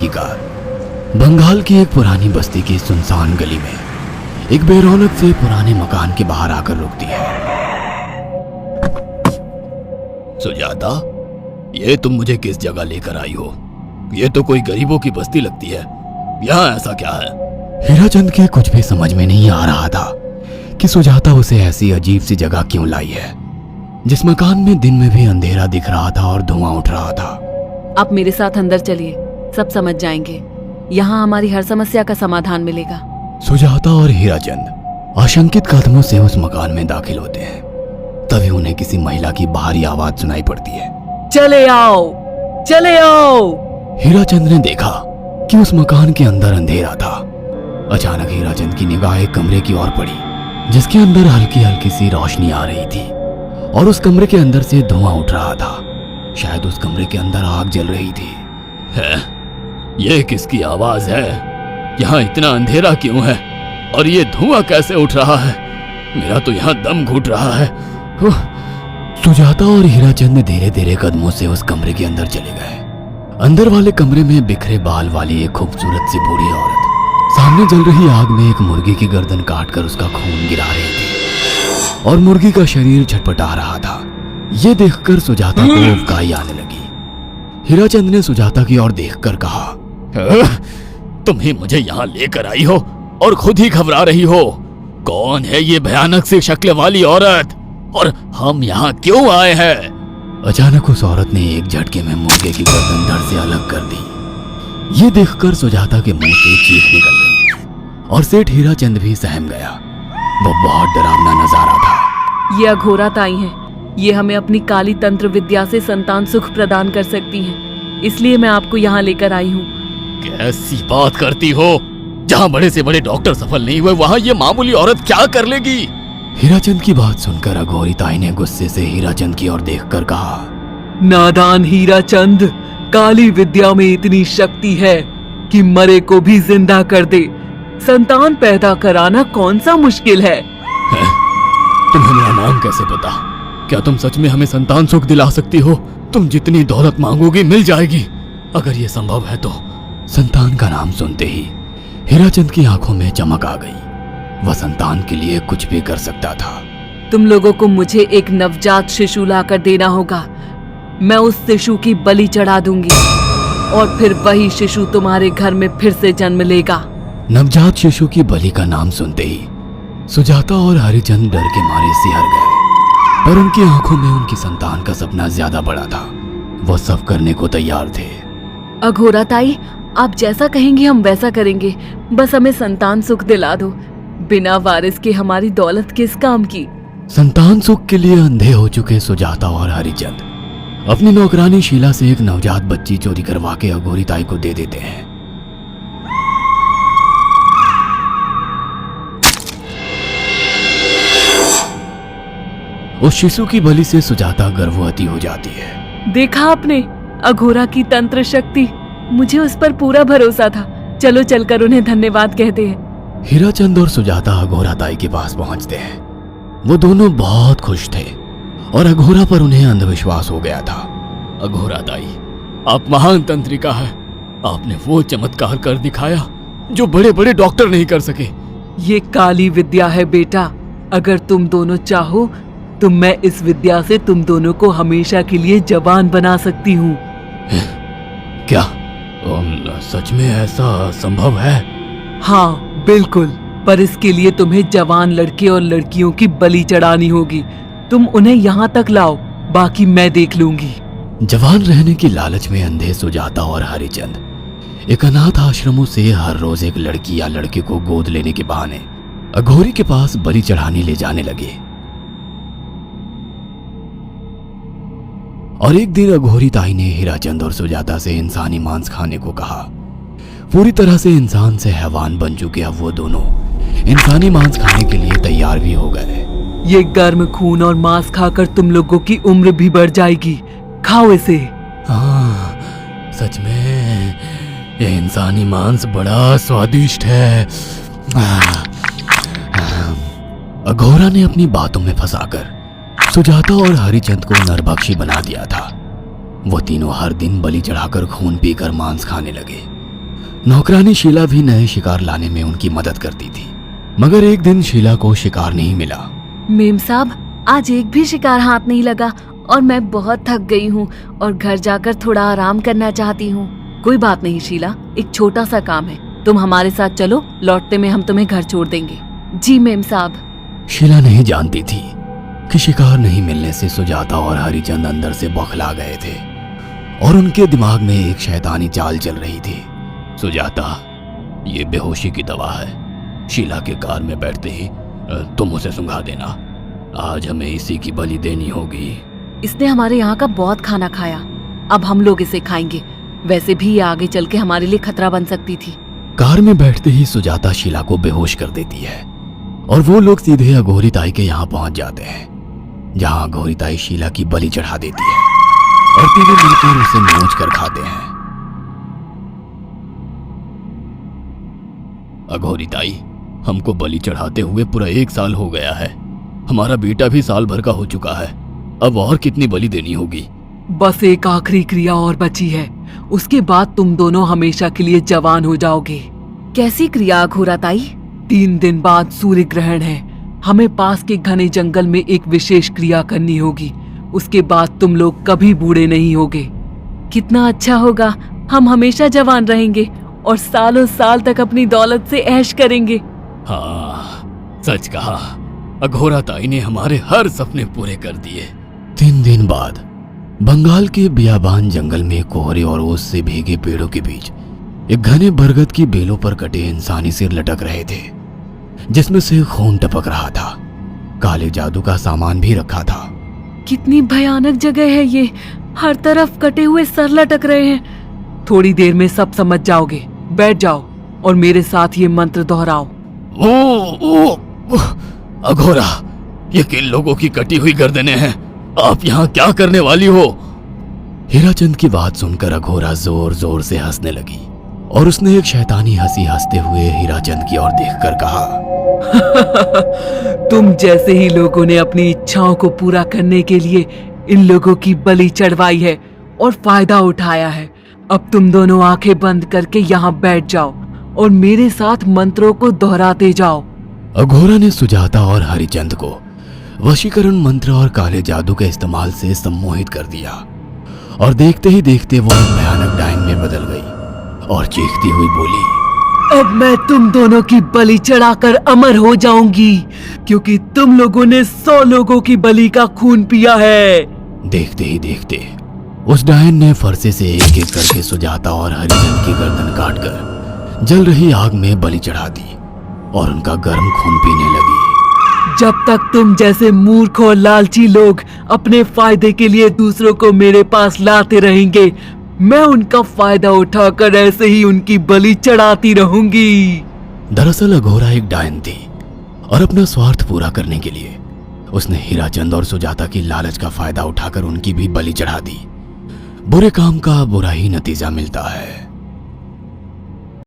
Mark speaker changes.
Speaker 1: की कार बंगाल की एक पुरानी बस्ती की सुनसान गली में एक बेरौनक से पुराने मकान के बाहर आकर रुकती है। सुजाता, ये तुम मुझे किस जगह लेकर आई हो? ये तो कोई गरीबों की बस्ती लगती है। यहाँ ऐसा क्या है? हीराचंद के कुछ भी समझ में नहीं आ रहा था कि सुजाता उसे ऐसी अजीब सी जगह क्यों लाई है, जिस मकान में दिन में भी अंधेरा दिख रहा था और धुआं उठ रहा था।
Speaker 2: आप मेरे साथ अंदर चलिए, सब समझ जाएंगे। यहाँ हमारी हर समस्या का समाधान मिलेगा।
Speaker 1: सुजाता और हीराचंद आशंकित कदमों से उस मकान में दाखिल होते हैं। तभी उन्हें किसी महिला की बाहरी आवाज सुनाई पड़ती है।
Speaker 2: चले आओ, चले आओ।
Speaker 1: हीराचंद ने देखा कि उस मकान के अंदर अंधेरा था। अचानक हीराचंद की निगाह एक कमरे की ओर पड़ी, जिसके अंदर हल्की हल्की सी रोशनी आ रही थी और उस कमरे के अंदर से धुआं उठ रहा था। शायद उस कमरे के अंदर आग जल रही थी। ये किसकी आवाज है? यहाँ इतना अंधेरा क्यों है और ये धुआं कैसे उठ रहा है? मेरा तो यहाँ दम घुट रहा है। सुजाता और हीराचंद धीरे धीरे कदमों से उस कमरे के अंदर चले गए। अंदर वाले कमरे में बिखरे बाल वाली एक खूबसूरत सी बूढ़ी औरत सामने जल रही आग में एक मुर्गी की गर्दन काटकर उसका खून गिरा रही थी और मुर्गी का शरीर छटपटा रहा था। ये देखकर सुजाता को उबकाई आने लगी। हीराचंद ने सुजाता की ओर देखकर कहा, तुम ही मुझे यहाँ लेकर आई हो और खुद ही घबरा रही हो। कौन है ये भयानक सी शक्ल वाली औरत और हम यहाँ क्यों आए हैं? अचानक उस औरत ने एक झटके में मुर्गे की गर्दन धड़ से अलग कर दी। ये देखकर सुजाता के मुंह से चीख निकल गई और सेठ हीराचंद भी सहम गया। वो बहुत डरावना नजारा था।
Speaker 2: ये अघोरा ताई हैं। ये हमें अपनी काली तंत्र विद्या से संतान सुख प्रदान कर सकती हैं। इसलिए मैं आपको यहाँ लेकर आई हूँ।
Speaker 1: कैसी बात करती हो? जहाँ बड़े से बड़े डॉक्टर सफल नहीं हुए, वहाँ ये मामूली औरत क्या कर लेगी? हीराचंद की बात सुनकर अघोरी ताई ने गुस्से से हीराचंद की ओर देखकर कहा,
Speaker 3: नादान हीराचंद, काली विद्या में इतनी शक्ति है कि मरे को भी जिंदा कर दे। संतान पैदा कराना कौन सा मुश्किल है?
Speaker 1: तुम्हें मेरा नाम कैसे पता? क्या तुम सच में हमें संतान सुख दिला सकती हो? तुम जितनी दौलत मांगोगी मिल जाएगी, अगर ये संभव है तो। संतान का नाम सुनते ही हीराचंद की आंखों में चमक आ गई। वह संतान के लिए कुछ भी कर सकता था।
Speaker 2: तुम लोगों को मुझे एक नवजात शिशु लाकर देना होगा। मैं उस शिशु की बलि चढ़ा दूंगी और फिर वही शिशु तुम्हारे घर में फिर से जन्म लेगा।
Speaker 1: नवजात शिशु की बलि का नाम सुनते ही सुजाता और हरिचंद डर के मारे सिहर गए, पर उनकी आंखों में उनकी संतान का सपना ज्यादा बड़ा था। वो सब करने को तैयार थे।
Speaker 2: अघोरा ताई, आप जैसा कहेंगे हम वैसा करेंगे। बस हमें संतान सुख दिला दो। बिना वारिस के हमारी दौलत किस काम की?
Speaker 1: संतान सुख के लिए अंधे हो चुके सुजाता और हरिचंद अपनी नौकरानी शीला से एक नवजात बच्ची चोरी करवा के अघोरी ताई को दे देते हैं। उस शिशु की बलि से सुजाता गर्भवती हो जाती है।
Speaker 2: देखा आपने अघोरा की तंत्र शक्ति? मुझे उस पर पूरा भरोसा था। चलो चलकर उन्हें धन्यवाद कहते हैं।
Speaker 1: हीराचंद और सुजाता अघोरा ताई के पास पहुंचते हैं। वो दोनों बहुत खुश थे और अघोरा पर उन्हें अंधविश्वास हो गया था। अघोरा ताई, आप महान तंत्रिका है। आपने वो चमत्कार कर दिखाया जो बड़े बड़े डॉक्टर नहीं कर सके।
Speaker 3: ये काली विद्या है बेटा। अगर तुम दोनों चाहो तो मैं इस विद्या से तुम दोनों को हमेशा के लिए जवान बना सकती हूँ।
Speaker 1: क्या सच में ऐसा संभव है?
Speaker 3: हाँ बिल्कुल, पर इसके लिए तुम्हें जवान लड़के और लड़कियों की बलि चढ़ानी होगी। तुम उन्हें यहाँ तक लाओ, बाकी मैं देख लूंगी।
Speaker 1: जवान रहने की लालच में अंधे सुजाता और हरिचंद एक अनाथ आश्रमों से हर रोज एक लड़की या लड़के को गोद लेने के बहाने अघोरी के पास बलि चढ़ाने ले जाने लगे। और एक दिन अघोरी ताई ने हीराचंद और सुजाता से इंसानी मांस खाने को कहा। पूरी तरह से इंसान से हैवान बन चुके अब वो दोनों इंसानी मांस खाने के लिए तैयार भी हो गए।
Speaker 3: ये गर्म खून और मांस खाकर तुम लोगों की उम्र भी बढ़ जाएगी। खाओ इसे।
Speaker 1: हाँ, सच में ये इंसानी मांस बड़ा स्वादिष्ट है। अघोरा ने अपनी बातों में फंसाकर सुजाता और हरिचंद को नरभक्षी बना दिया था। वो तीनों हर दिन बलि चढ़ाकर खून पीकर मांस खाने लगे। नौकरानी शीला भी नए शिकार लाने में उनकी मदद करती थी, मगर एक दिन शीला को शिकार नहीं मिला।
Speaker 2: मेम साहब, आज एक भी शिकार हाथ नहीं लगा और मैं बहुत थक गई हूँ और घर जाकर थोड़ा आराम करना चाहती हूँ। कोई बात नहीं शीला, एक छोटा सा काम है, तुम हमारे साथ चलो, लौटते में हम तुम्हें घर छोड़ देंगे। जी मेम साहब।
Speaker 1: शीला नहीं जानती थी कि शिकार नहीं मिलने से सुजाता और हरिचंद अंदर से बौखला गए थे और उनके दिमाग में एक शैतानी चाल चल रही थी। सुजाता, ये बेहोशी की दवा है। शीला के कार में बैठते ही तुम उसे सुंघा देना। आज हमें इसी की बलि देनी होगी।
Speaker 2: इसने हमारे यहाँ का बहुत खाना खाया, अब हम लोग इसे खाएंगे। वैसे भी ये आगे चल के हमारे लिए खतरा बन सकती थी।
Speaker 1: कार में बैठते ही सुजाता शीला को बेहोश कर देती है और वो लोग सीधे अघोरी ताई के यहाँ पहुंच जाते हैं, जहां अघोरी ताई शीला की बलि चढ़ा देती है और तीनों मिलकर उसे नोच कर खाते हैं। अघोरी ताई, हमको बलि चढ़ाते हुए पूरा 1 साल हो गया है। हमारा बेटा भी साल भर का हो चुका है। अब और कितनी बलि देनी होगी?
Speaker 3: बस एक आखिरी क्रिया और बची है, उसके बाद तुम दोनों हमेशा के लिए जवान हो जाओगे।
Speaker 2: कैसी क्रिया अघोरा ताई?
Speaker 3: 3 दिन बाद सूर्य ग्रहण है। हमें पास के घने जंगल में एक विशेष क्रिया करनी होगी। उसके बाद तुम लोग कभी बूढ़े नहीं होगे।
Speaker 2: कितना अच्छा होगा, हम हमेशा जवान रहेंगे और सालों साल तक अपनी दौलत से ऐश करेंगे।
Speaker 1: हाँ, सच कहा। अघोरा ताई ने हमारे हर सपने पूरे कर दिए। 3 दिन बाद बंगाल के बियाबान जंगल में कोहरे और ओस से भीगे पेड़ों के बीच एक घने बरगद की बेलों पर कटे इंसानी सिर लटक रहे थे, जिसमें से खून टपक रहा था। काले जादू का सामान भी रखा था।
Speaker 2: कितनी भयानक जगह है ये, हर तरफ कटे हुए सर लटक रहे हैं।
Speaker 3: थोड़ी देर में सब समझ जाओगे। बैठ जाओ और मेरे साथ ये मंत्र दोहराओ।
Speaker 1: ओ, अघोरा, ये किन लोगों की कटी हुई गर्दनें हैं? आप यहाँ क्या करने वाली हो? हीराचंद की बात सुनकर अघोरा जोर जोर से हंसने लगी और उसने एक शैतानी हंसी हंसते हुए हीराचंद की ओर देखकर कहा,
Speaker 3: तुम जैसे ही लोगों ने अपनी इच्छाओं को पूरा करने के लिए इन लोगों की बलि चढ़वाई है और फायदा उठाया है। अब तुम दोनों आंखें बंद करके यहाँ बैठ जाओ और मेरे साथ मंत्रों को दोहराते जाओ।
Speaker 1: अघोरा ने सुजाता और हरिचंद को वशीकरण मंत्र और काले जादू के इस्तेमाल से सम्मोहित कर दिया और देखते ही देखते वो एक भयानक डायन में बदल गई और चीखती हुई बोली,
Speaker 3: अब मैं तुम दोनों की बलि चढ़ाकर अमर हो जाऊंगी, क्योंकि तुम लोगों ने 100 लोगों की बलि का खून पिया है।
Speaker 1: देखते ही देखते उस डायन ने फरसे से एक एक करके सुजाता और हरिचंद की गर्दन काटकर जल रही आग में बलि चढ़ा दी और उनका गर्म खून पीने लगी।
Speaker 3: जब तक तुम जैसे मूर्ख और लालची लोग अपने फायदे के लिए दूसरों को मेरे पास लाते रहेंगे, मैं उनका फायदा उठाकर ऐसे ही उनकी बलि चढ़ाती रहूंगी।
Speaker 1: दरअसल अघोरा एक डायन थी और अपना स्वार्थ पूरा करने के लिए उसने हीराचंद और सुजाता की लालच का फायदा उठाकर उनकी भी बलि चढ़ा दी। बुरे काम का बुरा ही नतीजा मिलता है।